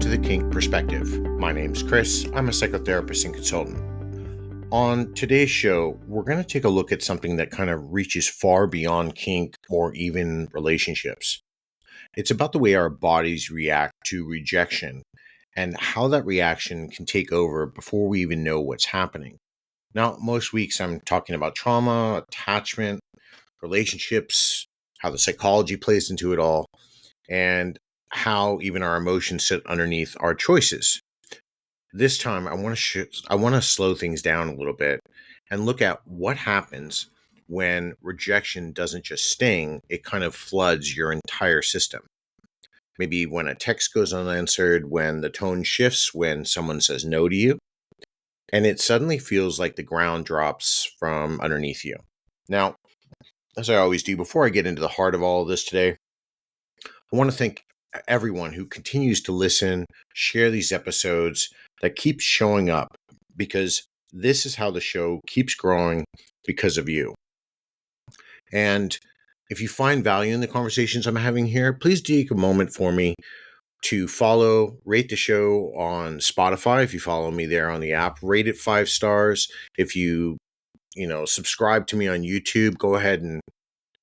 to The Kink Perspective. My name's Chris. I'm a psychotherapist and consultant. On today's show, we're going to take a look at something that kind of reaches far beyond kink or even relationships. It's about the way our bodies react to rejection and how that reaction can take over before we even know what's happening. Now, most weeks I'm talking about trauma, attachment, relationships, how the psychology plays into it all, and how even our emotions sit underneath our choices. This time, I want to slow things down a little bit and look at what happens when rejection doesn't just sting, it kind of floods your entire system. Maybe when a text goes unanswered, when the tone shifts, when someone says no to you, and it suddenly feels like the ground drops from underneath you. Now, as I always do, before I get into the heart of all of this today, I want to thank everyone who continues to listen, share these episodes, that keeps showing up, because this is how the show keeps growing because of you. And if you find value in the conversations I'm having here, please take a moment for me to follow, rate the show on Spotify. If you follow me there on the app, rate it 5 stars. If you subscribe to me on YouTube, go ahead and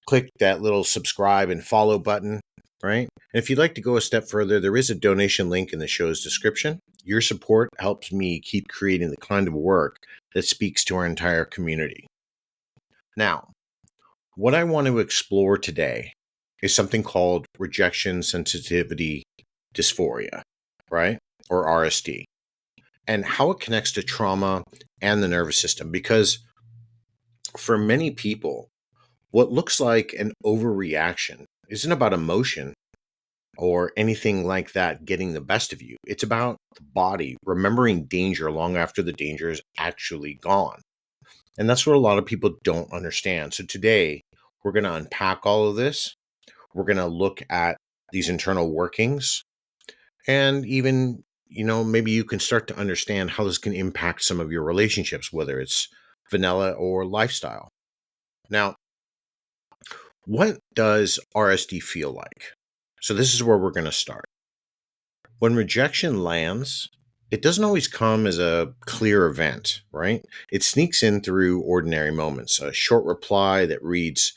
click that little subscribe and follow button. Right? And if you'd like to go a step further, there is a donation link in the show's description. Your support helps me keep creating the kind of work that speaks to our entire community. Now, what I want to explore today is something called Rejection Sensitive Dysphoria, right? Or RSD, and how it connects to trauma and the nervous system. Because for many people, what looks like an overreaction isn't about emotion or anything like that getting the best of you. It's about the body remembering danger long after the danger is actually gone. And that's what a lot of people don't understand. So today, we're going to unpack all of this. We're going to look at these internal workings. And even, maybe you can start to understand how this can impact some of your relationships, whether it's vanilla or lifestyle. Now, what does RSD feel like? So this is where we're going to start. When rejection lands, it doesn't always come as a clear event, right? It sneaks in through ordinary moments. A short reply that reads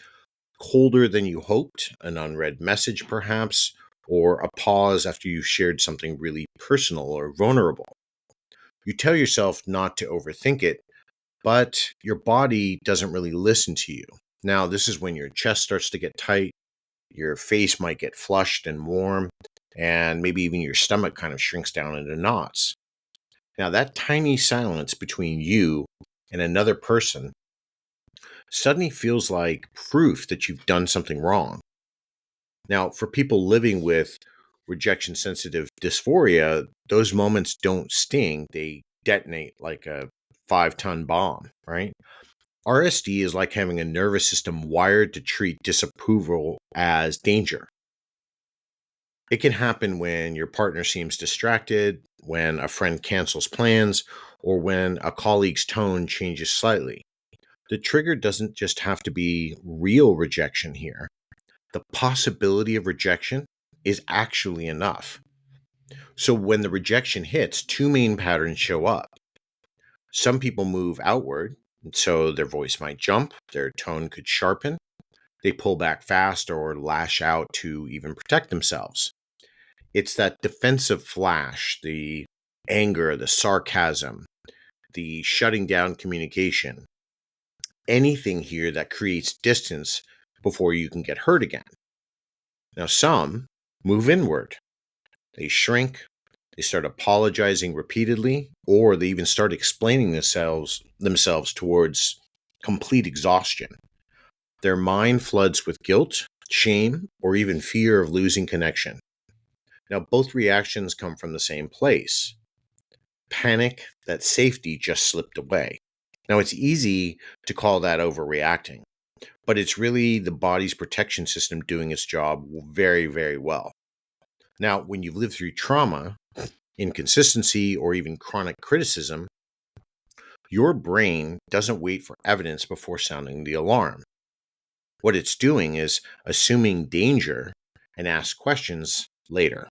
colder than you hoped, an unread message perhaps, or a pause after you've shared something really personal or vulnerable. You tell yourself not to overthink it, but your body doesn't really listen to you. Now, this is when your chest starts to get tight, your face might get flushed and warm, and maybe even your stomach kind of shrinks down into knots. Now, that tiny silence between you and another person suddenly feels like proof that you've done something wrong. Now, for people living with rejection sensitive dysphoria, those moments don't sting, they detonate like a 5-ton bomb, right? RSD is like having a nervous system wired to treat disapproval as danger. It can happen when your partner seems distracted, when a friend cancels plans, or when a colleague's tone changes slightly. The trigger doesn't just have to be real rejection here. The possibility of rejection is actually enough. So when the rejection hits, 2 main patterns show up. Some people move outward, so their voice might jump, their tone could sharpen, they pull back fast or lash out to even protect themselves. It's that defensive flash, the anger, the sarcasm, the shutting down communication, anything here that creates distance before you can get hurt again. Now, some move inward. They shrink, they start apologizing repeatedly, or they even start explaining themselves towards complete exhaustion. Their mind floods with guilt, shame, or even fear of losing connection. Now, both reactions come from the same place. Panic that safety just slipped away. Now, it's easy to call that overreacting, but it's really the body's protection system doing its job very, very well. Now, when you've lived through trauma, inconsistency, or even chronic criticism, your brain doesn't wait for evidence before sounding the alarm. What it's doing is assuming danger and ask questions later.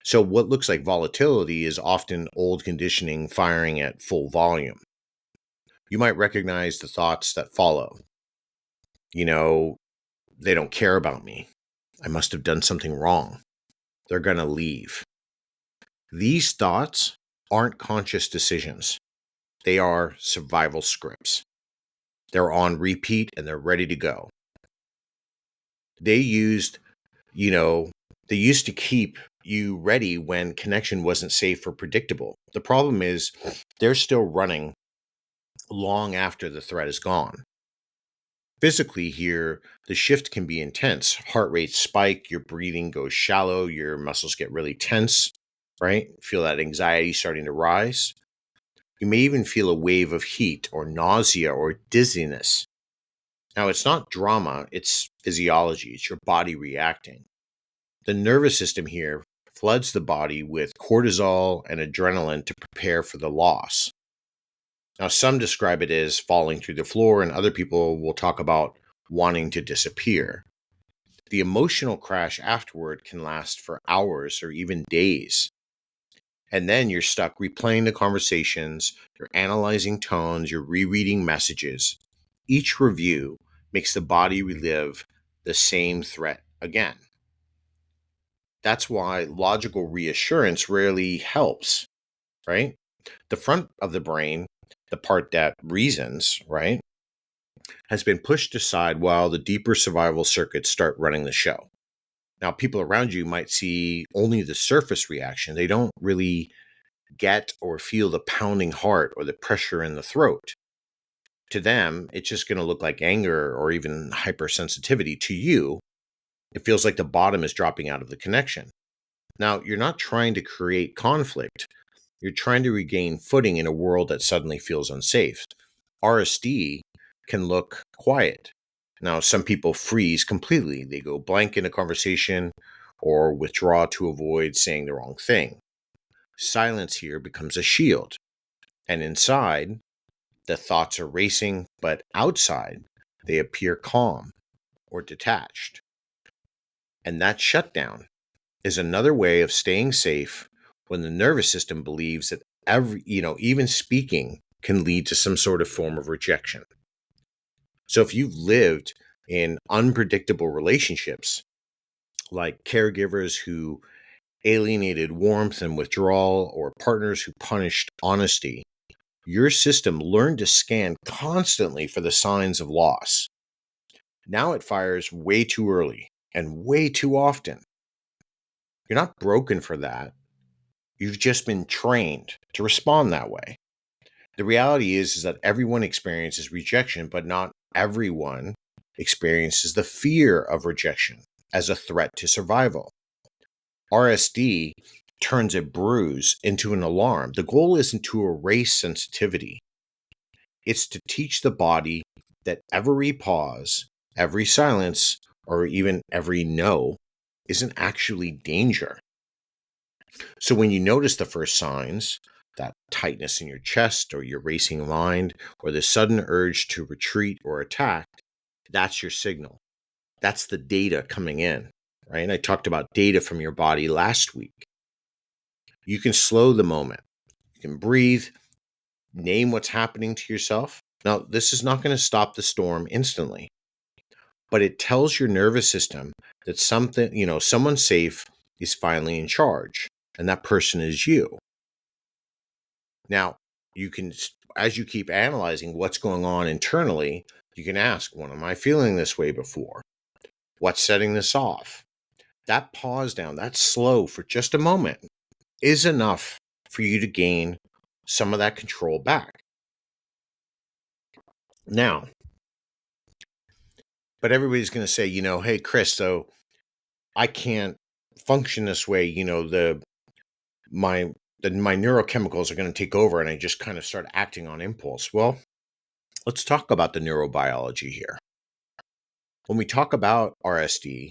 So, what looks like volatility is often old conditioning firing at full volume. You might recognize the thoughts that follow. You know, they don't care about me. I must have done something wrong. They're going to leave. These thoughts aren't conscious decisions, they are survival scripts. They're on repeat and they're ready to go. They used, you know, they used to keep you ready when connection wasn't safe or predictable. The problem is they're still running long after the threat is gone. Physically, here, the shift can be intense. Heart rate spike, your breathing goes shallow, your muscles get really tense, right? Feel that anxiety starting to rise. You may even feel a wave of heat or nausea or dizziness. Now, it's not drama, it's physiology, it's your body reacting. The nervous system here floods the body with cortisol and adrenaline to prepare for the loss. Now, some describe it as falling through the floor, and other people will talk about wanting to disappear. The emotional crash afterward can last for hours or even days. And then you're stuck replaying the conversations, you're analyzing tones, you're rereading messages. Each review makes the body relive the same threat again. That's why logical reassurance rarely helps, right? The front of the brain, the part that reasons, right, has been pushed aside while the deeper survival circuits start running the show. Now, people around you might see only the surface reaction. They don't really get or feel the pounding heart or the pressure in the throat. To them, it's just going to look like anger or even hypersensitivity. To you, it feels like the bottom is dropping out of the connection. Now, you're not trying to create conflict. You're trying to regain footing in a world that suddenly feels unsafe. RSD can look quiet. Now, some people freeze completely. They go blank in a conversation or withdraw to avoid saying the wrong thing. Silence here becomes a shield. And inside, the thoughts are racing, but outside, they appear calm or detached. And that shutdown is another way of staying safe when the nervous system believes that even speaking can lead to some sort of form of rejection. So if you've lived in unpredictable relationships, like caregivers who alienated warmth and withdrawal, or partners who punished honesty, your system learned to scan constantly for the signs of loss. Now it fires way too early and way too often. You're not broken for that. You've just been trained to respond that way. The reality is that everyone experiences rejection, but not everyone experiences the fear of rejection as a threat to survival. RSD turns a bruise into an alarm. The goal isn't to erase sensitivity. It's to teach the body that every pause, every silence, or even every no isn't actually danger. So when you notice the first signs, that tightness in your chest or your racing mind or the sudden urge to retreat or attack, that's your signal. That's the data coming in, right? And I talked about data from your body last week. You can slow the moment. You can breathe, name what's happening to yourself. Now, this is not going to stop the storm instantly, but it tells your nervous system that someone safe is finally in charge, and that person is you. Now, you can, as you keep analyzing what's going on internally, you can ask, when am I feeling this way before? What's setting this off? That pause down, that slow for just a moment is enough for you to gain some of that control back. Now, but everybody's going to say, hey, Chris, so I can't function this way. My neurochemicals are going to take over and I just kind of start acting on impulse. Well, let's talk about the neurobiology here. When we talk about RSD,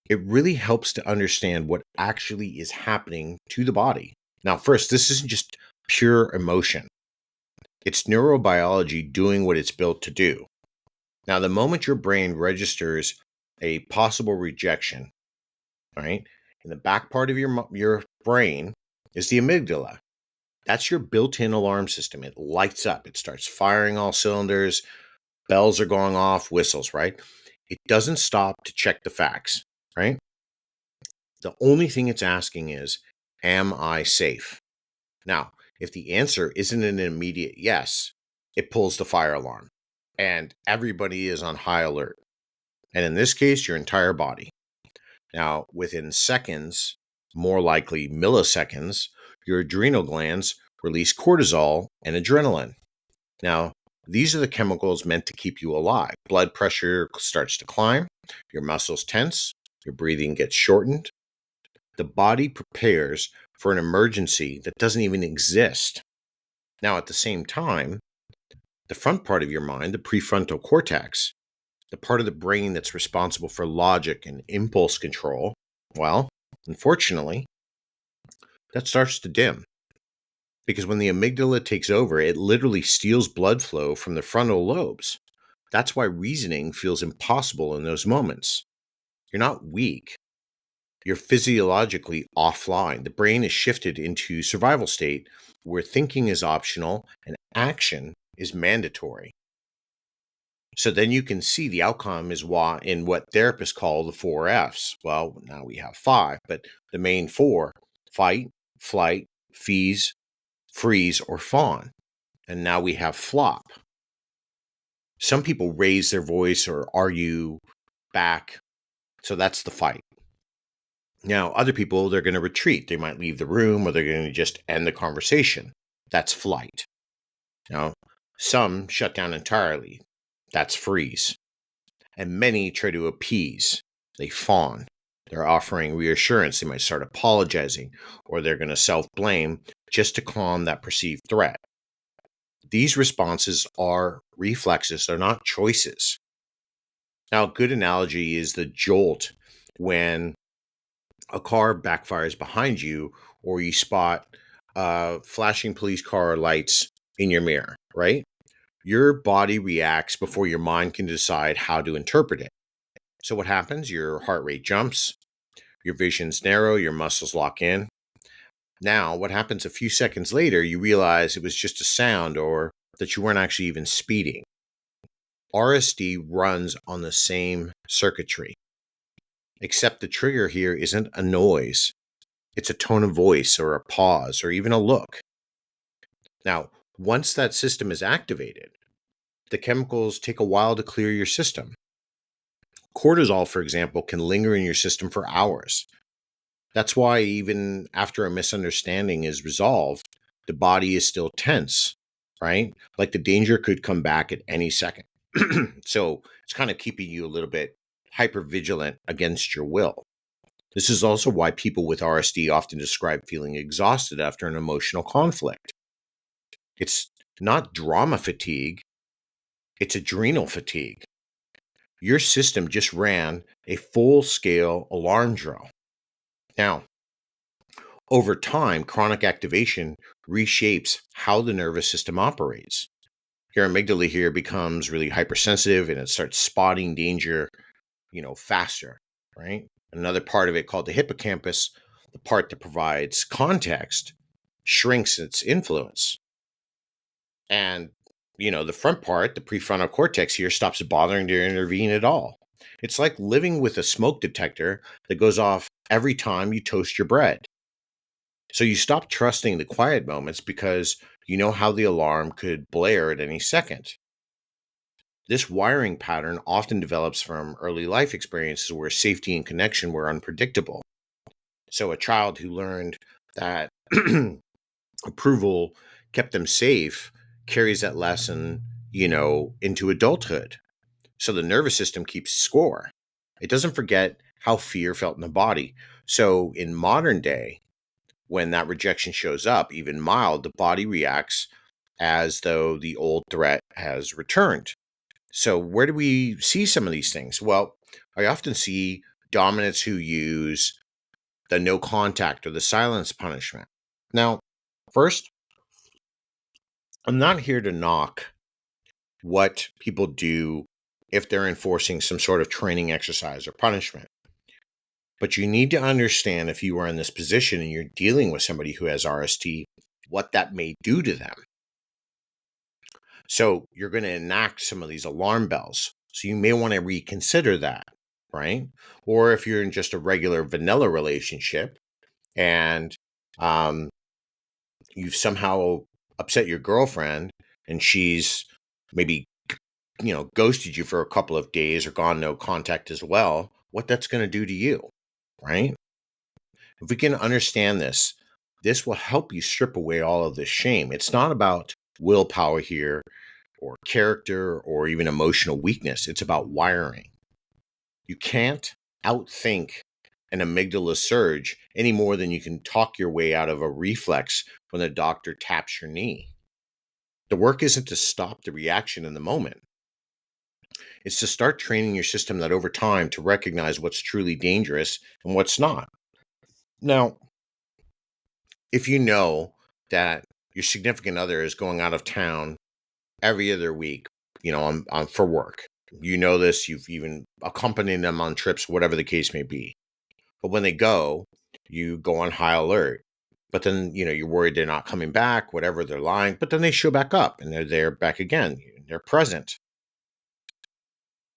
it really helps to understand what actually is happening to the body. Now, first, this isn't just pure emotion. It's neurobiology doing what it's built to do. Now, the moment your brain registers a possible rejection, right, In the back part of your brain is the amygdala. That's your built-in alarm system. It lights up. It starts firing all cylinders. Bells are going off, whistles, right? It doesn't stop to check the facts, right? The only thing it's asking is, am I safe? Now, if the answer isn't an immediate yes, it pulls the fire alarm and everybody is on high alert. And in this case, your entire body. Now, within seconds, more likely milliseconds, your adrenal glands release cortisol and adrenaline. Now, these are the chemicals meant to keep you alive. Blood pressure starts to climb, your muscles tense, your breathing gets shortened. The body prepares for an emergency that doesn't even exist. Now, at the same time, the front part of your mind, the prefrontal cortex, the part of the brain that's responsible for logic and impulse control, well, unfortunately, that starts to dim. Because when the amygdala takes over, it literally steals blood flow from the frontal lobes. That's why reasoning feels impossible in those moments. You're not weak. You're physiologically offline. The brain is shifted into survival state where thinking is optional and action is mandatory. So then you can see the outcome is in what therapists call the 4 Fs. Well, now we have 5, but the main 4: fight, flight, freeze, or fawn. And now we have flop. Some people raise their voice or argue back. So that's the fight. Now, other people, they're going to retreat. They might leave the room or they're going to just end the conversation. That's flight. Now, some shut down entirely. That's freeze. And many try to appease. They fawn. They're offering reassurance. They might start apologizing, or they're going to self-blame just to calm that perceived threat. These responses are reflexes. They're not choices. Now, a good analogy is the jolt when a car backfires behind you or you spot flashing police car lights in your mirror, right? Your body reacts before your mind can decide how to interpret it. So what happens? Your heart rate jumps, your vision's narrow, your muscles lock in. Now, what happens a few seconds later, you realize it was just a sound or that you weren't actually even speeding. RSD runs on the same circuitry, except the trigger here isn't a noise. It's a tone of voice or a pause or even a look. Now, once that system is activated, the chemicals take a while to clear your system. Cortisol, for example, can linger in your system for hours. That's why even after a misunderstanding is resolved, the body is still tense, right? Like the danger could come back at any second. So it's kind of keeping you a little bit hypervigilant against your will. This is also why people with RSD often describe feeling exhausted after an emotional conflict. It's not drama fatigue, it's adrenal fatigue. Your system just ran a full-scale alarm drill. Now, over time, chronic activation reshapes how the nervous system operates. Your amygdala here becomes really hypersensitive and it starts spotting danger, faster, right? Another part of it called the hippocampus, the part that provides context, shrinks its influence. And, the front part, the prefrontal cortex here, stops bothering to intervene at all. It's like living with a smoke detector that goes off every time you toast your bread. So you stop trusting the quiet moments because you know how the alarm could blare at any second. This wiring pattern often develops from early life experiences where safety and connection were unpredictable. So a child who learned that approval kept them safe carries that lesson, into adulthood. So the nervous system keeps score. It doesn't forget how fear felt in the body. So in modern day, when that rejection shows up, even mild, the body reacts as though the old threat has returned. So where do we see some of these things? Well, I often see dominants who use the no contact or the silence punishment. Now, first, I'm not here to knock what people do if they're enforcing some sort of training exercise or punishment. But you need to understand, if you are in this position and you're dealing with somebody who has RSD, what that may do to them. So you're going to enact some of these alarm bells. So you may want to reconsider that, right? Or if you're in just a regular vanilla relationship and you've somehow upset your girlfriend and she's maybe, ghosted you for a couple of days or gone no contact as well, what that's going to do to you, right? If we can understand this, this will help you strip away all of this shame. It's not about willpower here or character or even emotional weakness. It's about wiring. You can't outthink an amygdala surge any more than you can talk your way out of a reflex when the doctor taps your knee. The work isn't to stop the reaction in the moment. It's to start training your system that over time to recognize what's truly dangerous and what's not. Now, if you know that your significant other is going out of town every other week, on for work, you know this, you've even accompanied them on trips, whatever the case may be. But when they go, you go on high alert. But then, you're worried they're not coming back, whatever, they're lying. But then they show back up and they're there back again. They're present.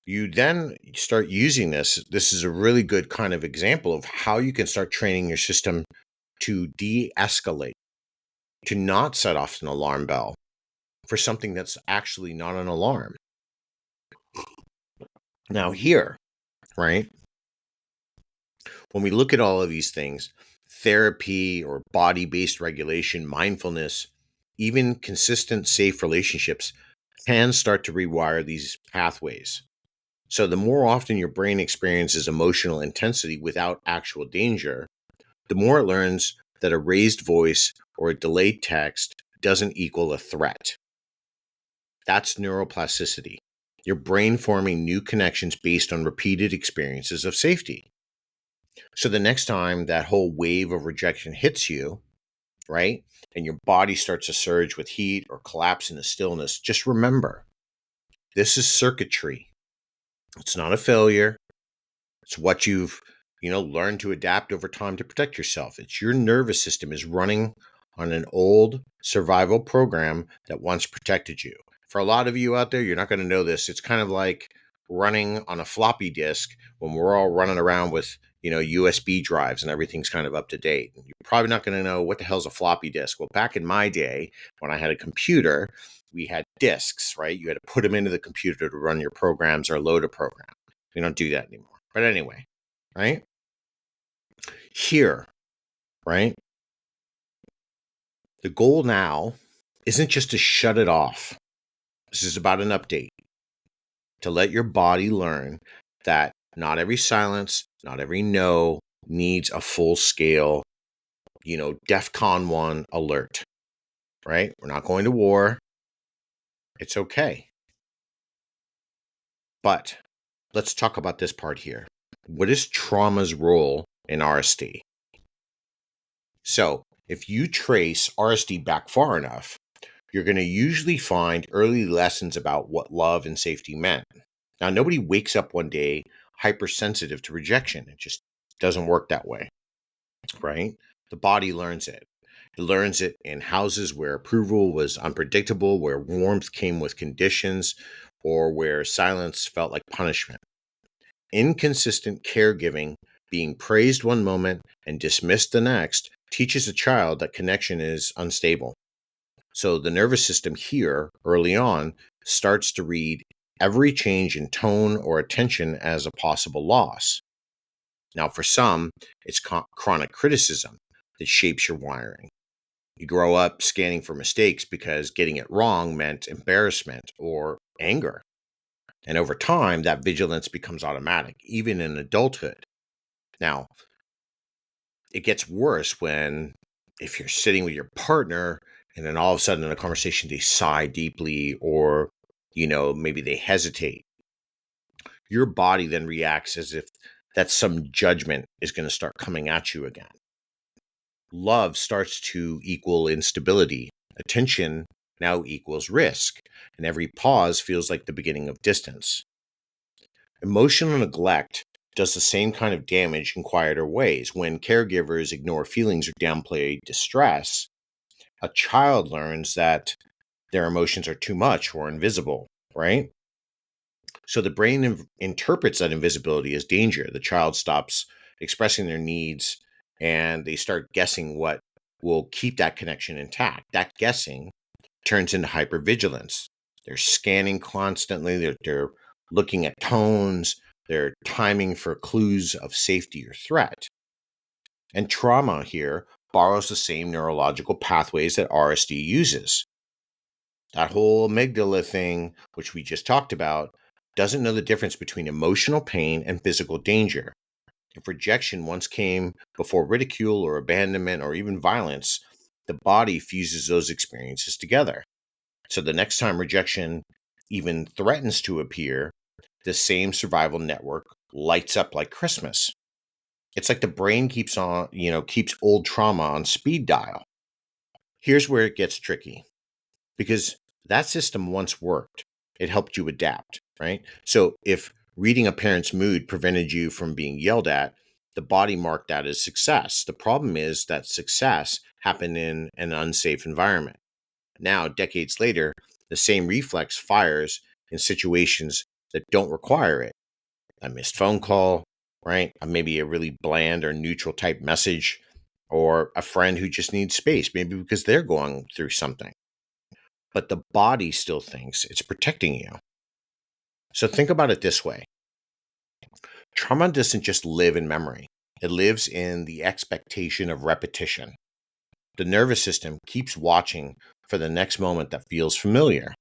You then start using this. This is a really good kind of example of how you can start training your system to de-escalate, to not set off an alarm bell for something that's actually not an alarm. Now here, right, when we look at all of these things, therapy or body-based regulation, mindfulness, even consistent, safe relationships can start to rewire these pathways. So the more often your brain experiences emotional intensity without actual danger, the more it learns that a raised voice or a delayed text doesn't equal a threat. That's neuroplasticity. Your brain forming new connections based on repeated experiences of safety. So the next time that whole wave of rejection hits you, right, and your body starts to surge with heat or collapse into stillness, just remember, this is circuitry. It's not a failure. It's what you've, learned to adapt over time to protect yourself. It's your nervous system is running on an old survival program that once protected you. For a lot of you out there, you're not going to know this. It's kind of like running on a floppy disk when we're all running around with, USB drives and everything's kind of up to date. You're probably not going to know what the hell's a floppy disk. Well, back in my day, when I had a computer, we had disks, right? You had to put them into the computer to run your programs or load a program. We don't do that anymore. But anyway, right? Here, right? The goal now isn't just to shut it off. This is about an update. To let your body learn that not every silence, not every no needs a full scale, DEFCON 1 alert, right? We're not going to war. It's okay. But let's talk about this part here. What is trauma's role in RSD? So if you trace RSD back far enough, you're going to usually find early lessons about what love and safety meant. Now, nobody wakes up one day hypersensitive to rejection. It just doesn't work that way, right? The body learns it. It learns it in houses where approval was unpredictable, where warmth came with conditions, or where silence felt like punishment. Inconsistent caregiving, being praised one moment and dismissed the next, teaches a child that connection is unstable. So the nervous system here, early on, starts to read every change in tone or attention as a possible loss. Now, for some, it's chronic criticism that shapes your wiring. You grow up scanning for mistakes because getting it wrong meant embarrassment or anger. And over time, that vigilance becomes automatic, even in adulthood. Now, it gets worse if you're sitting with your partner and then all of a sudden in a conversation they sigh deeply or, maybe they hesitate. Your body then reacts as if that some judgment is going to start coming at you again. Love starts to equal instability. Attention now equals risk. And every pause feels like the beginning of distance. Emotional neglect does the same kind of damage in quieter ways. When caregivers ignore feelings or downplay distress, a child learns that their emotions are too much or invisible, right? So the brain interprets that invisibility as danger. The child stops expressing their needs and they start guessing what will keep that connection intact. That guessing turns into hypervigilance. They're scanning constantly, they're looking at tones, they're timing for clues of safety or threat. And trauma here borrows the same neurological pathways that RSD uses. That whole amygdala thing, which we just talked about, doesn't know the difference between emotional pain and physical danger. If rejection once came before ridicule or abandonment or even violence, the body fuses those experiences together. So the next time rejection even threatens to appear, the same survival network lights up like Christmas. It's like the brain keeps old trauma on speed dial. Here's where it gets tricky, because that system once worked. It helped you adapt, right? So if reading a parent's mood prevented you from being yelled at, the body marked that as success. The problem is that success happened in an unsafe environment. Now, decades later, the same reflex fires in situations that don't require it. A missed phone call, right? Maybe a really bland or neutral type message, or a friend who just needs space, maybe because they're going through something. But the body still thinks it's protecting you. So think about it this way. Trauma doesn't just live in memory. It lives in the expectation of repetition. The nervous system keeps watching for the next moment that feels familiar.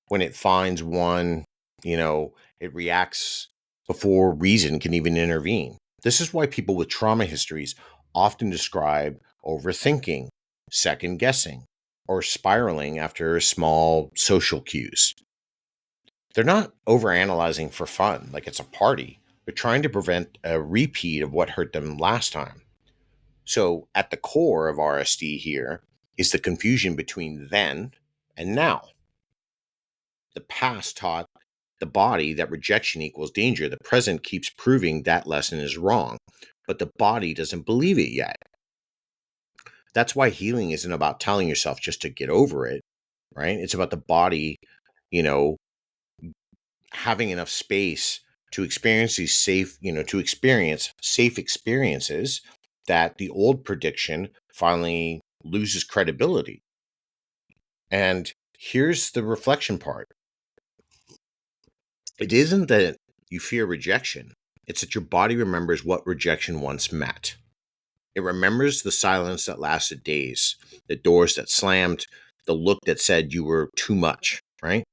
When it finds one, it reacts before reason can even intervene. This is why people with trauma histories often describe overthinking, second guessing, or spiraling after small social cues. They're not overanalyzing for fun, like it's a party. They're trying to prevent a repeat of what hurt them last time. So, at the core of RSD here is the confusion between then and now. The past taught the body that rejection equals danger. The present keeps proving that lesson is wrong, but the body doesn't believe it yet. That's why healing isn't about telling yourself just to get over it, right? It's about the body, you know, having enough space to experience these safe experiences that the old prediction finally loses credibility. And here's the reflection part. It isn't that you fear rejection, it's that your body remembers what rejection once meant. It remembers the silence that lasted days, the doors that slammed, the look that said you were too much, right?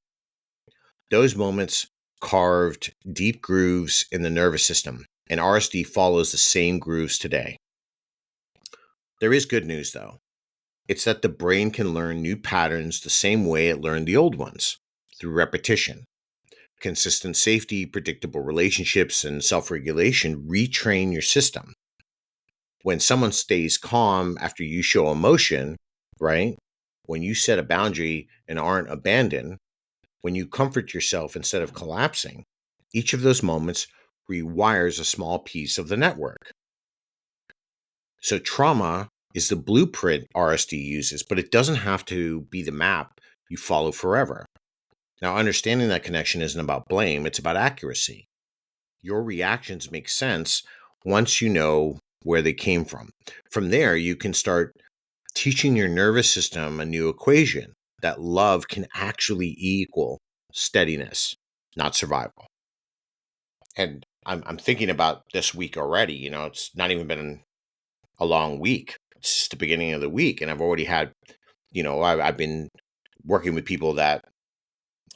Those moments carved deep grooves in the nervous system, and RSD follows the same grooves today. There is good news, though. It's that the brain can learn new patterns the same way it learned the old ones, through repetition. Consistent safety, predictable relationships, and self regulation retrain your system. When someone stays calm after you show emotion, right? When you set a boundary and aren't abandoned, when you comfort yourself instead of collapsing, each of those moments rewires a small piece of the network. So trauma is the blueprint RSD uses, but it doesn't have to be the map you follow forever. Now, understanding that connection isn't about blame, it's about accuracy. Your reactions make sense once you know where they came from. From there, you can start teaching your nervous system a new equation that love can actually equal steadiness, not survival. And I'm thinking about this week already. It's not even been a long week. It's just the beginning of the week. And I've already had, I've been working with people that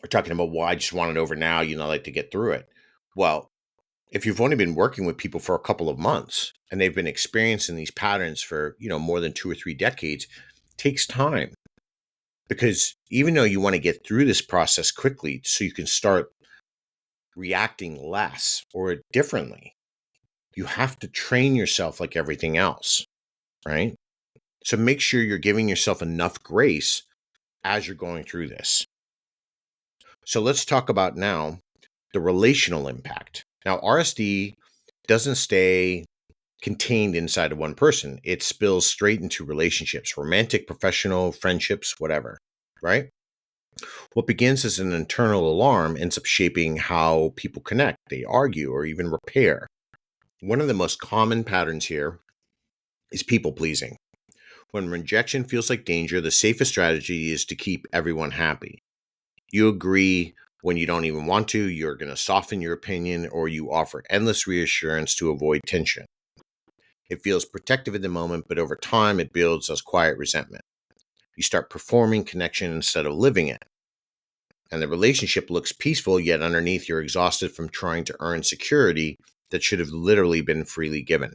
are talking about, well, I just want it over now, like to get through it. Well, if you've only been working with people for a couple of months and they've been experiencing these patterns for, more than 2 or 3 decades, it takes time. Because even though you want to get through this process quickly so you can start reacting less or differently, you have to train yourself like everything else, right? So make sure you're giving yourself enough grace as you're going through this. So let's talk about now the relational impact. Now, RSD doesn't stay contained inside of one person. It spills straight into relationships, romantic, professional, friendships, whatever, right? What begins as an internal alarm ends up shaping how people connect, they argue, or even repair. One of the most common patterns here is people pleasing. When rejection feels like danger, the safest strategy is to keep everyone happy. You agree when you don't even want to, you're going to soften your opinion, or you offer endless reassurance to avoid tension. It feels protective in the moment, but over time it builds as quiet resentment. You start performing connection instead of living it. And the relationship looks peaceful, yet underneath you're exhausted from trying to earn security that should have literally been freely given.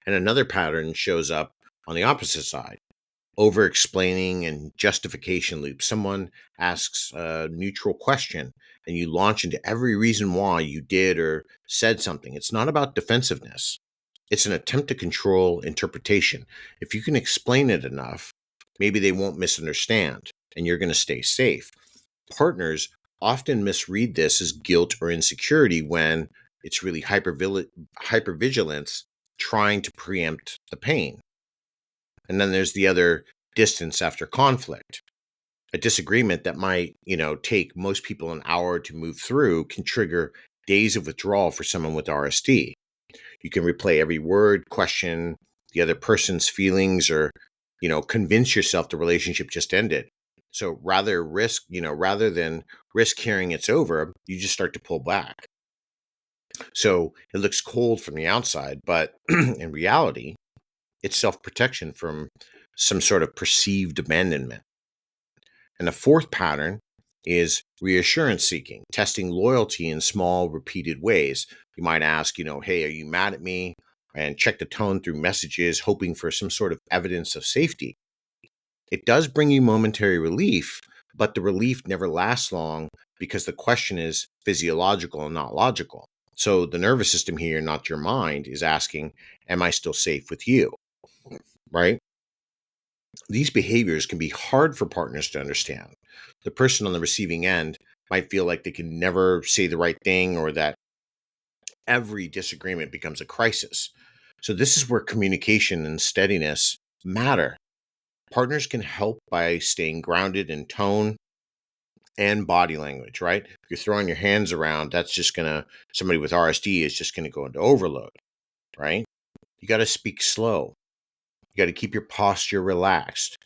And another pattern shows up on the opposite side. Over explaining and justification loops. Someone asks a neutral question and you launch into every reason why you did or said something. It's not about defensiveness. It's an attempt to control interpretation. If you can explain it enough, maybe they won't misunderstand and you're going to stay safe. Partners often misread this as guilt or insecurity when it's really hypervigilance trying to preempt the pain. And then there's the other distance after conflict. A disagreement that might, take most people an hour to move through can trigger days of withdrawal for someone with RSD. You can replay every word, question the other person's feelings, or, convince yourself the relationship just ended. So rather than risk hearing it's over, you just start to pull back. So it looks cold from the outside, but in reality, it's self-protection from some sort of perceived abandonment. And the fourth pattern is reassurance seeking, testing loyalty in small, repeated ways. You might ask, hey, are you mad at me? And check the tone through messages, hoping for some sort of evidence of safety. It does bring you momentary relief, but the relief never lasts long because the question is physiological and not logical. So the nervous system here, not your mind, is asking, am I still safe with you? Right? These behaviors can be hard for partners to understand. The person on the receiving end might feel like they can never say the right thing or that every disagreement becomes a crisis. So, this is where communication and steadiness matter. Partners can help by staying grounded in tone and body language, right? If you're throwing your hands around, somebody with RSD is just going to go into overload, right? You got to speak slow. You got to keep your posture relaxed.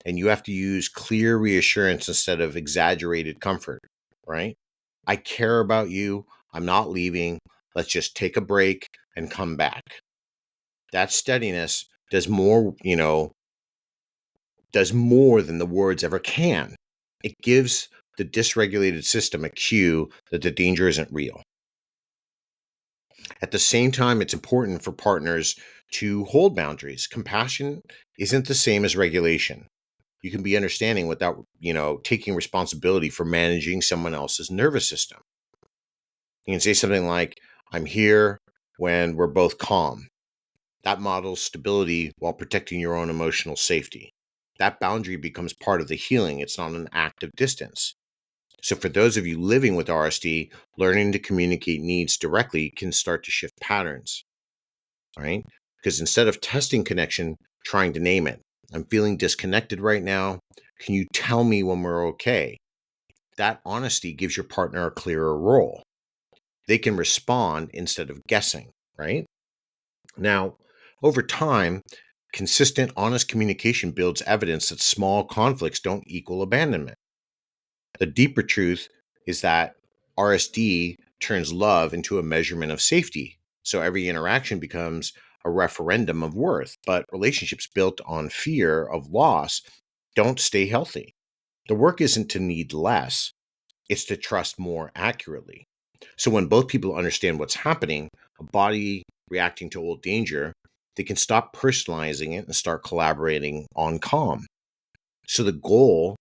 And you have to use clear reassurance instead of exaggerated comfort, right? I care about you. I'm not leaving. Let's just take a break and come back. That steadiness does more than the words ever can. It gives the dysregulated system a cue that the danger isn't real. At the same time, it's important for partners to hold boundaries. Compassion isn't the same as regulation. You can be understanding without, taking responsibility for managing someone else's nervous system. You can say something like, I'm here when we're both calm. That models stability while protecting your own emotional safety. That boundary becomes part of the healing. It's not an act of distance. So for those of you living with RSD, learning to communicate needs directly can start to shift patterns, right? Because instead of testing connection, trying to name it. I'm feeling disconnected right now. Can you tell me when we're okay? That honesty gives your partner a clearer role. They can respond instead of guessing, right? Now, over time, consistent, honest communication builds evidence that small conflicts don't equal abandonment. The deeper truth is that RSD turns love into a measurement of safety. So every interaction becomes a referendum of worth, but relationships built on fear of loss don't stay healthy. The work isn't to need less, it's to trust more accurately. So when both people understand what's happening, a body reacting to old danger, they can stop personalizing it and start collaborating on calm. So the goal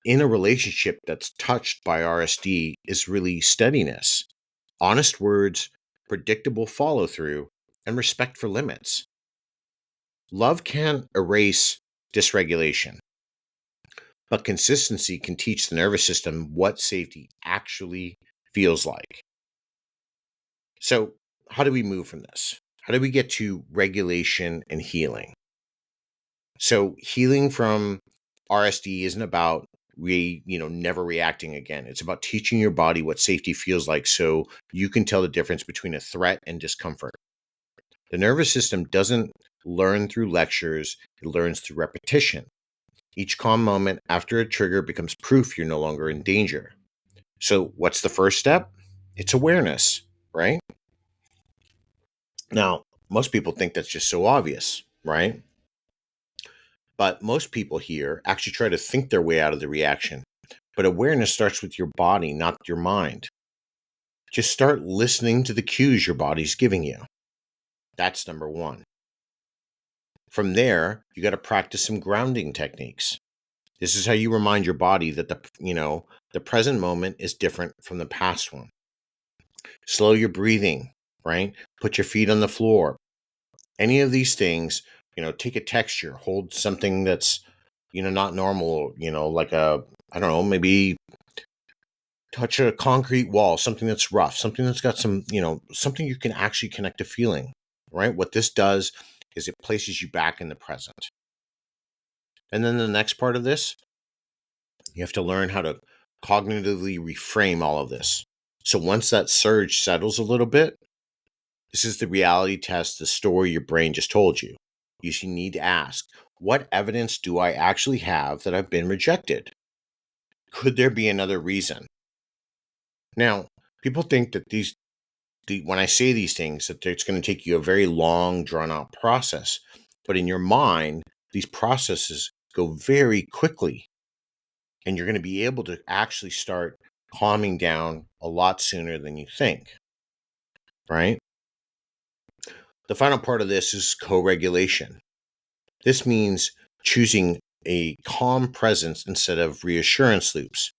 in a relationship that's touched by RSD is really steadiness, honest words, predictable follow through, and respect for limits. Love can't erase dysregulation, but consistency can teach the nervous system what safety actually feels like. So, how do we move from this? How do we get to regulation and healing? So healing from RSD isn't about never reacting again. It's about teaching your body what safety feels like so you can tell the difference between a threat and discomfort. The nervous system doesn't learn through lectures, it learns through repetition. Each calm moment after a trigger becomes proof you're no longer in danger. So, what's the first step? It's awareness, right? Now, most people think that's just so obvious, right? But most people here actually try to think their way out of the reaction. But awareness starts with your body, not your mind. Just start listening to the cues your body's giving you. That's number one. From there, you got to practice some grounding techniques. This is how you remind your body that the present moment is different from the past one. Slow your breathing, right? Put your feet on the floor. Any of these things, take a texture, hold something that's, not normal, like I don't know, maybe touch a concrete wall, something that's rough, something that's got some, something you can actually connect a feeling, right? What this does is it places you back in the present. And then the next part of this, you have to learn how to cognitively reframe all of this. So once that surge settles a little bit, this is the reality test, the story your brain just told you. You should need to ask, what evidence do I actually have that I've been rejected? Could there be another reason? Now, people think that when I say these things, that it's going to take you a very long, drawn-out process. But in your mind, these processes go very quickly. And you're going to be able to actually start calming down a lot sooner than you think, right? The final part of this is co-regulation. This means choosing a calm presence instead of reassurance loops.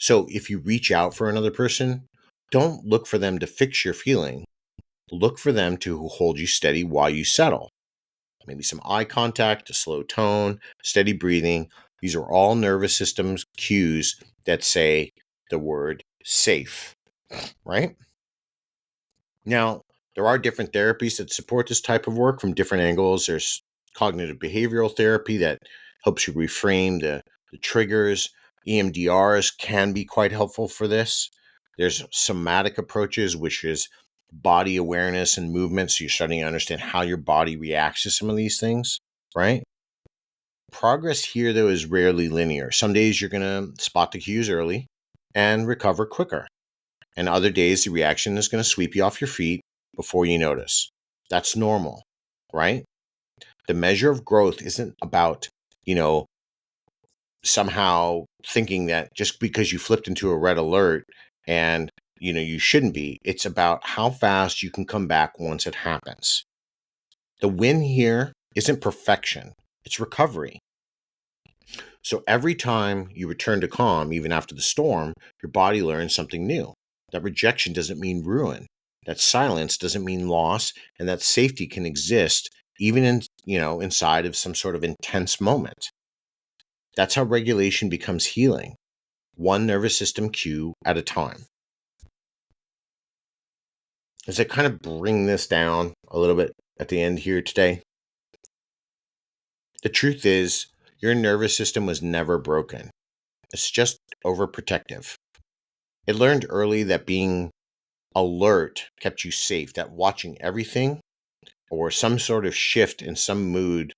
So if you reach out for another person, don't look for them to fix your feeling. Look for them to hold you steady while you settle. Maybe some eye contact, a slow tone, steady breathing. These are all nervous system cues that say the word safe, right? Now, there are different therapies that support this type of work from different angles. There's cognitive behavioral therapy that helps you reframe the triggers. EMDRs can be quite helpful for this. There's somatic approaches, which is body awareness and movement. So you're starting to understand how your body reacts to some of these things, right? Progress here, though, is rarely linear. Some days you're going to spot the cues early and recover quicker. And other days, the reaction is going to sweep you off your feet before you notice. That's normal, right? The measure of growth isn't about, somehow thinking that just because you flipped into a red alert and, you shouldn't be. It's about how fast you can come back once it happens. The win here isn't perfection. It's recovery. So every time you return to calm, even after the storm, your body learns something new. That rejection doesn't mean ruin. That silence doesn't mean loss, and that safety can exist even inside of some sort of intense moment. That's how regulation becomes healing, one nervous system cue at a time. As I kind of bring this down a little bit at the end here today, the truth is your nervous system was never broken. It's just overprotective. It learned early that being alert kept you safe, that watching everything or some sort of shift in some mood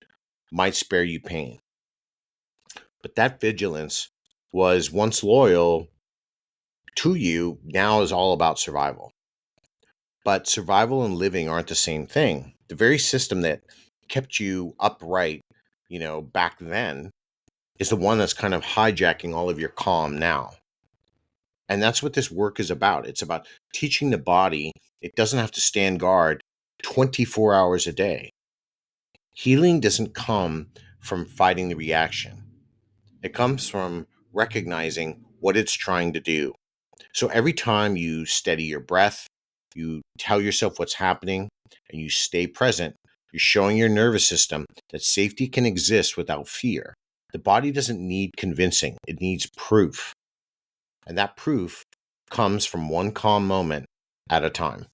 might spare you pain. But that vigilance was once loyal to you, now is all about survival. But survival and living aren't the same thing. The very system that kept you upright, back then is the one that's kind of hijacking all of your calm now. And that's what this work is about. It's about teaching the body it doesn't have to stand guard 24 hours a day. Healing doesn't come from fighting the reaction. It comes from recognizing what it's trying to do. So every time you steady your breath, you tell yourself what's happening, and you stay present, you're showing your nervous system that safety can exist without fear. The body doesn't need convincing, it needs proof. And that proof comes from one calm moment at a time.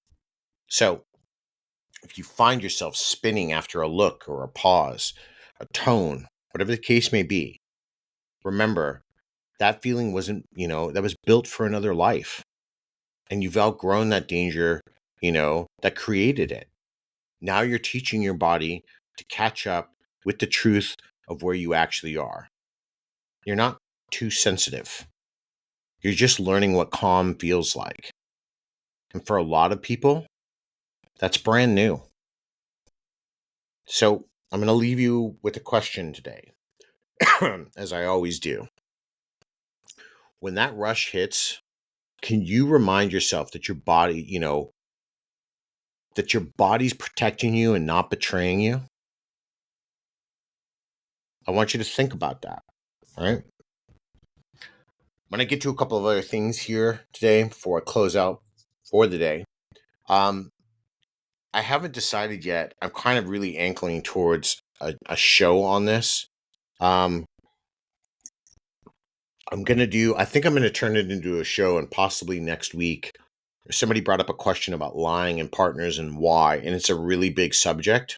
So if you find yourself spinning after a look or a pause, a tone, whatever the case may be, remember that feeling wasn't, that was built for another life. And you've outgrown that danger, that created it. Now you're teaching your body to catch up with the truth of where you actually are. You're not too sensitive. You're just learning what calm feels like. And for a lot of people, that's brand new. So I'm going to leave you with a question today, as I always do. When that rush hits, can you remind yourself that your body, that your body's protecting you and not betraying you? I want you to think about that. All right. I'm going to get to a couple of other things here today before I close out for the day. I haven't decided yet. I'm kind of really ankling towards a show on this. I'm going to I think I'm going to turn it into a show, and possibly next week. Somebody brought up a question about lying and partners and why, and it's a really big subject.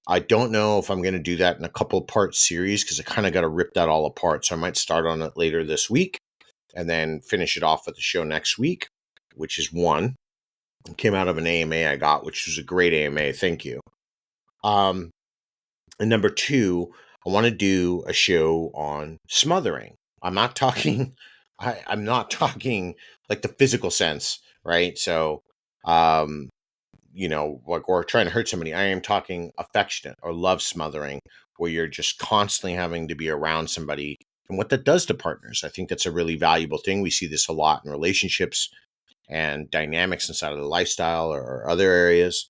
I don't know if I'm going to do that in a couple part series because I kind of got to rip that all apart. So I might start on it later this week and then finish it off with the show next week, which is one. It came out of an AMA I got, which was a great AMA. Thank you. And number two, I want to do a show on smothering. I'm not talking, I'm not talking like the physical sense, right? So, like we're trying to hurt somebody. I am talking affectionate or love smothering, where you're just constantly having to be around somebody and what that does to partners. I think that's a really valuable thing. We see this a lot in relationships and dynamics inside of the lifestyle or other areas.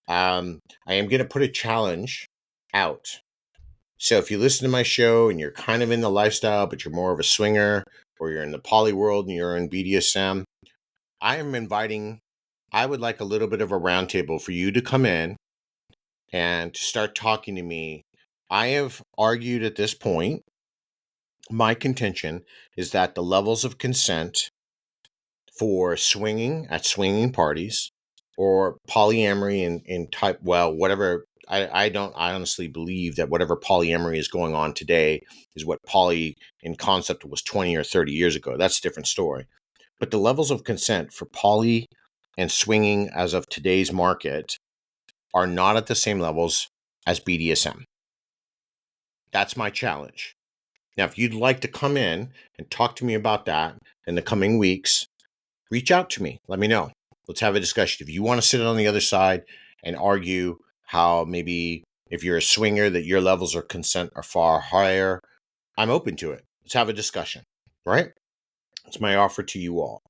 I am going to put a challenge out. So if you listen to my show and you're kind of in the lifestyle, but you're more of a swinger, or you're in the poly world and you're in BDSM, I would like a little bit of a roundtable for you to come in and to start talking to me. I have argued at this point, my contention is that the levels of consent for swinging at swinging parties or polyamory in type, whatever, I honestly believe that whatever polyamory is going on today is what poly in concept was 20 or 30 years ago. That's a different story. But the levels of consent for poly and swinging as of today's market are not at the same levels as BDSM. That's my challenge. Now, if you'd like to come in and talk to me about that in the coming weeks, reach out to me. Let me know. Let's have a discussion. If you want to sit on the other side and argue how maybe if you're a swinger that your levels of consent are far higher, I'm open to it. Let's have a discussion, right? It's my offer to you all.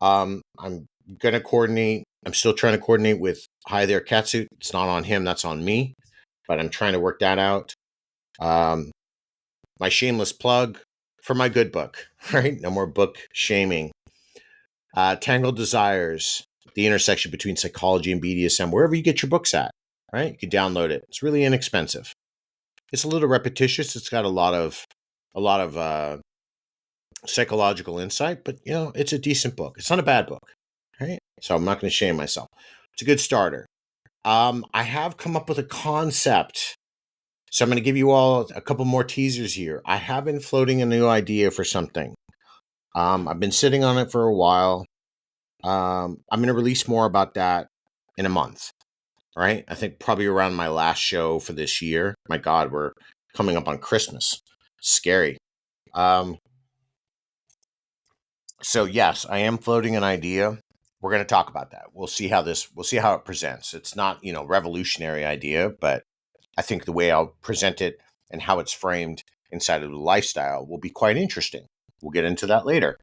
I'm going to coordinate. I'm still trying to coordinate with Hi There Catsuit. It's not on him. That's on me. But I'm trying to work that out. My shameless plug for my good book, right? No more book shaming. Tangled Desires, the intersection between psychology and BDSM, wherever you get your books at, right? You can download it. It's really inexpensive. It's a little repetitious. It's got a lot of psychological insight, but it's a decent book. It's not a bad book, right? So I'm not going to shame myself. It's a good starter. I have come up with a concept. So I'm going to give you all a couple more teasers here. I have been floating a new idea for something. I've been sitting on it for a while. I'm going to release more about that in a month, right? I think probably around my last show for this year. My God, we're coming up on Christmas. Scary. So yes, I am floating an idea. We're going to talk about that. We'll see how it presents. It's not, revolutionary idea, but I think the way I'll present it and how it's framed inside of the lifestyle will be quite interesting. We'll get into that later.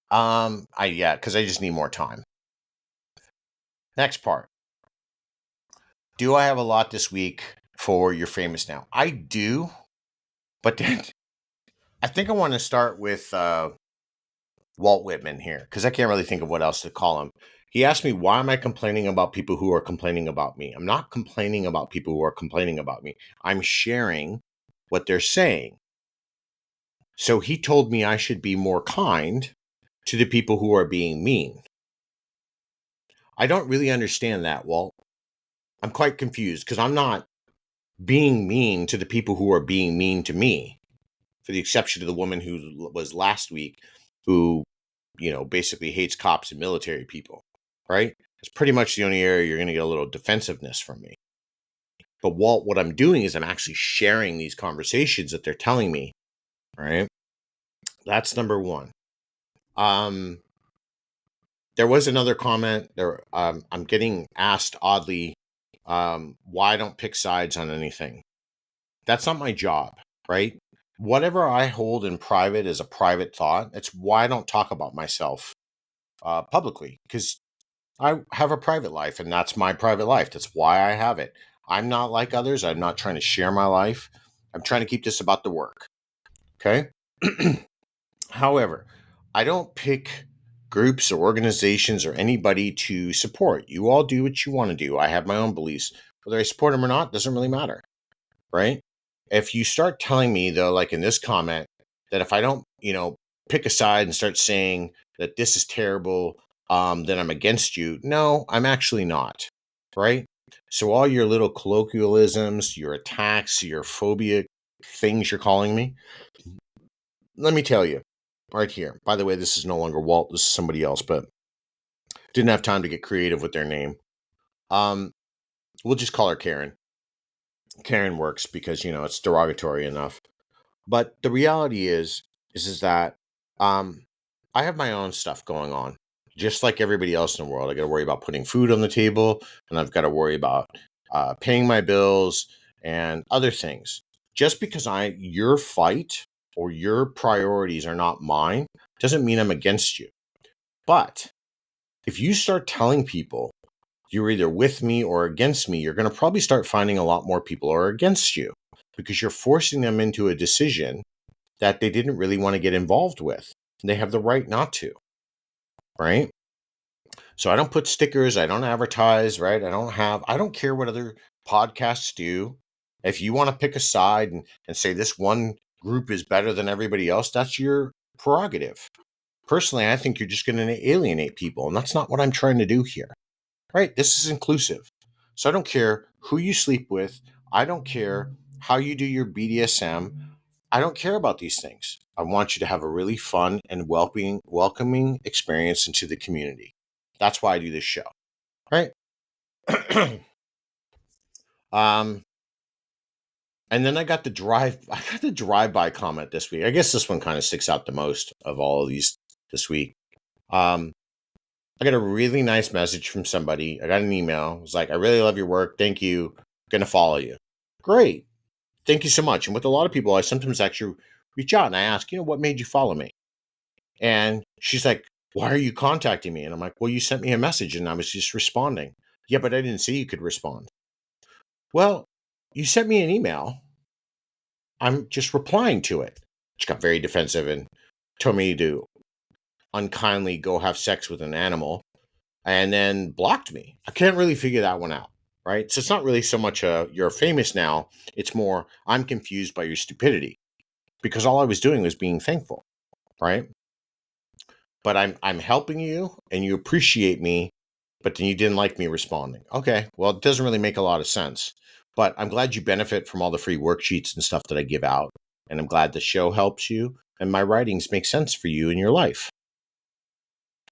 Because I just need more time. Next part. Do I have a lot this week for You're Famous Now? I do, but then I think I want to start with Walt Whitman here, because I can't really think of what else to call him. He asked me, why am I complaining about people who are complaining about me? I'm not complaining about people who are complaining about me. I'm sharing what they're saying. So he told me I should be more kind to the people who are being mean. I don't really understand that, Walt. I'm quite confused because I'm not being mean to the people who are being mean to me, for the exception of the woman who was last week, who, basically hates cops and military people, right? It's pretty much the only area you're going to get a little defensiveness from me. But Walt, what I'm doing is I'm actually sharing these conversations that they're telling me, right? That's number one. There was another comment there. I'm getting asked oddly, why I don't pick sides on anything. That's not my job, right? Whatever I hold in private is a private thought. That's why I don't talk about myself publicly, because I have a private life and that's my private life. That's why I have it. I'm not like others. I'm not trying to share my life. I'm trying to keep this about the work. Okay. However, I don't pick groups or organizations or anybody to support. You all do what you want to do. I have my own beliefs. Whether I support them or not doesn't really matter, right? If you start telling me, though, like in this comment, that if I don't, pick a side and start saying that this is terrible, then I'm against you. No, I'm actually not, right? So all your little colloquialisms, your attacks, your phobia things you're calling me, let me tell you right here. By the way, this is no longer Walt. This is somebody else, but didn't have time to get creative with their name. We'll just call her Karen. Karen works because, it's derogatory enough. But the reality is that I have my own stuff going on, just like everybody else in the world. I got to worry about putting food on the table, and I've got to worry about paying my bills and other things. Just because your fight or your priorities are not mine doesn't mean I'm against you. But if you start telling people you're either with me or against me, you're going to probably start finding a lot more people are against you, because you're forcing them into a decision that they didn't really want to get involved with. They have the right not to, right? So I don't put stickers, I don't advertise, right? I don't care what other podcasts do. If you want to pick a side and say this one group is better than everybody else, that's your prerogative. Personally, I think you're just going to alienate people, and that's not what I'm trying to do here, right? This is inclusive. So I don't care who you sleep with. I don't care how you do your BDSM. I don't care about these things. I want you to have a really fun and welcoming experience into the community. That's why I do this show, right? And then I got the drive-by comment this week. I guess this one kind of sticks out the most of all of these this week. I got a really nice message from somebody. I got an email. It was like, I really love your work. Thank you. I'm going to follow you. Great. Thank you so much. And with a lot of people, I sometimes actually reach out and I ask, what made you follow me? And she's like, why are you contacting me? And I'm like, well, you sent me a message and I was just responding. Yeah, but I didn't say you could respond. Well, you sent me an email. I'm just replying to it. She got very defensive and told me to unkindly go have sex with an animal and then blocked me. I can't really figure that one out, right? So it's not really so much you're famous now. It's more, I'm confused by your stupidity, because all I was doing was being thankful, right? But I'm helping you and you appreciate me, but then you didn't like me responding. Okay, well, it doesn't really make a lot of sense. But I'm glad you benefit from all the free worksheets and stuff that I give out. And I'm glad the show helps you and my writings make sense for you in your life.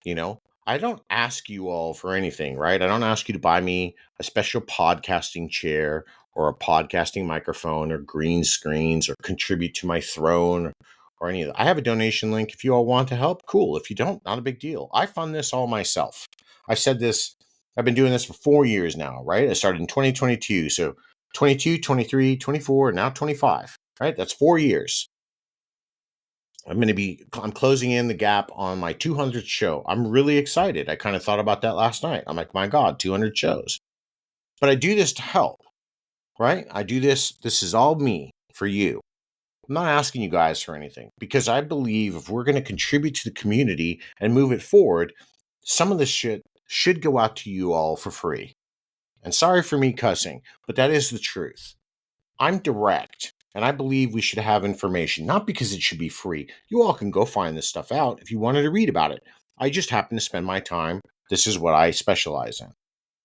I don't ask you all for anything, right? I don't ask you to buy me a special podcasting chair or a podcasting microphone or green screens or contribute to my throne or any of that. I have a donation link. If you all want to help, cool. If you don't, not a big deal. I fund this all myself. I've said this, I've been doing this for 4 years now, right? I started in 2022. So 22, 23, 24, and now 25, right? That's 4 years. I'm closing in the gap on my 200th show. I'm really excited. I kind of thought about that last night. I'm like, my God, 200 shows. But I do this to help, right? I do this. This is all me for you. I'm not asking you guys for anything, because I believe if we're going to contribute to the community and move it forward, some of this shit should go out to you all for free. And sorry for me cussing, but that is the truth. I'm direct. And I believe we should have information, not because it should be free. You all can go find this stuff out if you wanted to read about it. I just happen to spend my time This is what I specialize in.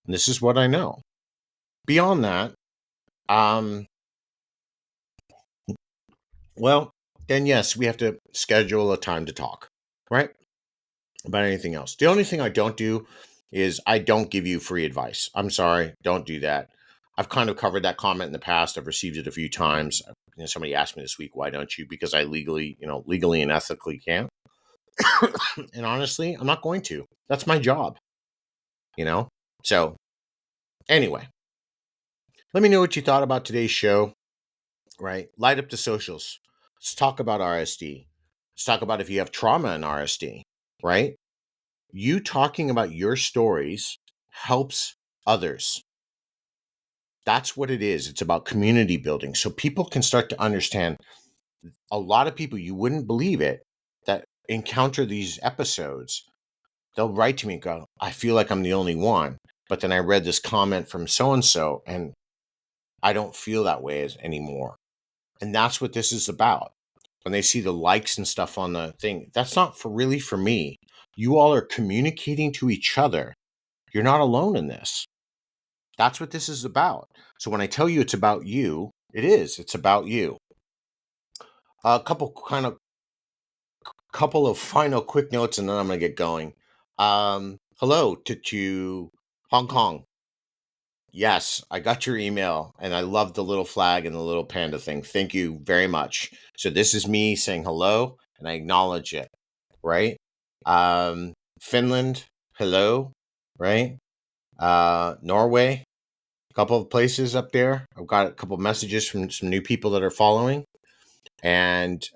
And this is what I know. Beyond that, well, then yes, we have to schedule a time to talk, right? About anything else. The only thing I don't do is I don't give you free advice. I'm sorry, don't do that. I've kind of covered that comment in the past. I've received it a few times. Somebody asked me this week, why don't you? Because I legally and ethically can't. And honestly, I'm not going to. That's my job. So anyway, let me know what you thought about today's show, right? Light up the socials. Let's talk about RSD. Let's talk about if you have trauma in RSD, right? You talking about your stories helps others. That's what it is. It's about community building. So people can start to understand. A lot of people, you wouldn't believe it, that encounter these episodes, they'll write to me and go, I feel like I'm the only one. But then I read this comment from so-and-so and I don't feel that way anymore. And that's what this is about. When they see the likes and stuff on the thing, that's not really for me. You all are communicating to each other. You're not alone in this. That's what this is about. So when I tell you it's about you, it is. It's about you. A couple of final quick notes, and then I'm going to get going. Hello to Hong Kong. Yes, I got your email, and I love the little flag and the little panda thing. Thank you very much. So this is me saying hello, and I acknowledge it, right? Finland, hello, right? Norway, a couple of places up there. I've got a couple of messages from some new people that are following. And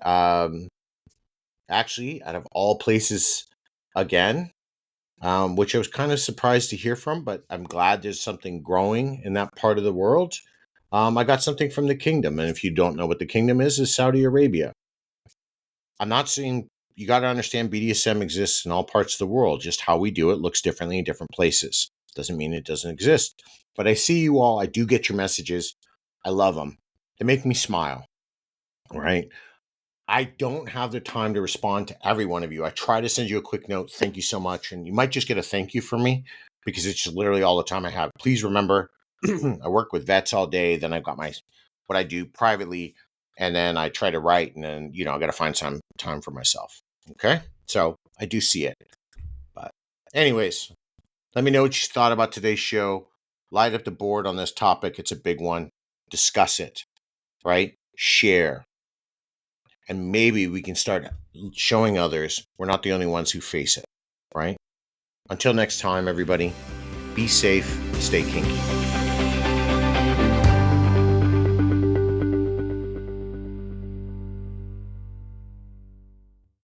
actually, out of all places, again, which I was kind of surprised to hear from, but I'm glad there's something growing in that part of the world. I got something from the kingdom. And if you don't know what the kingdom is Saudi Arabia. I'm not saying you got to understand BDSM exists in all parts of the world. Just how we do it looks differently in different places. Doesn't mean it doesn't exist. But I see you all. I do get your messages. I love them. They make me smile. Right? I don't have the time to respond to every one of you. I try to send you a quick note. Thank you so much. And you might just get a thank you from me because it's just literally all the time I have. Please remember, I work with vets all day. Then I've got what I do privately. And then I try to write. And then, I got to find some time for myself. Okay. So I do see it. But anyways, let me know what you thought about today's show. Light up the board on this topic. It's a big one. Discuss it, right? Share. And maybe we can start showing others we're not the only ones who face it, right? Until next time, everybody, be safe, stay kinky.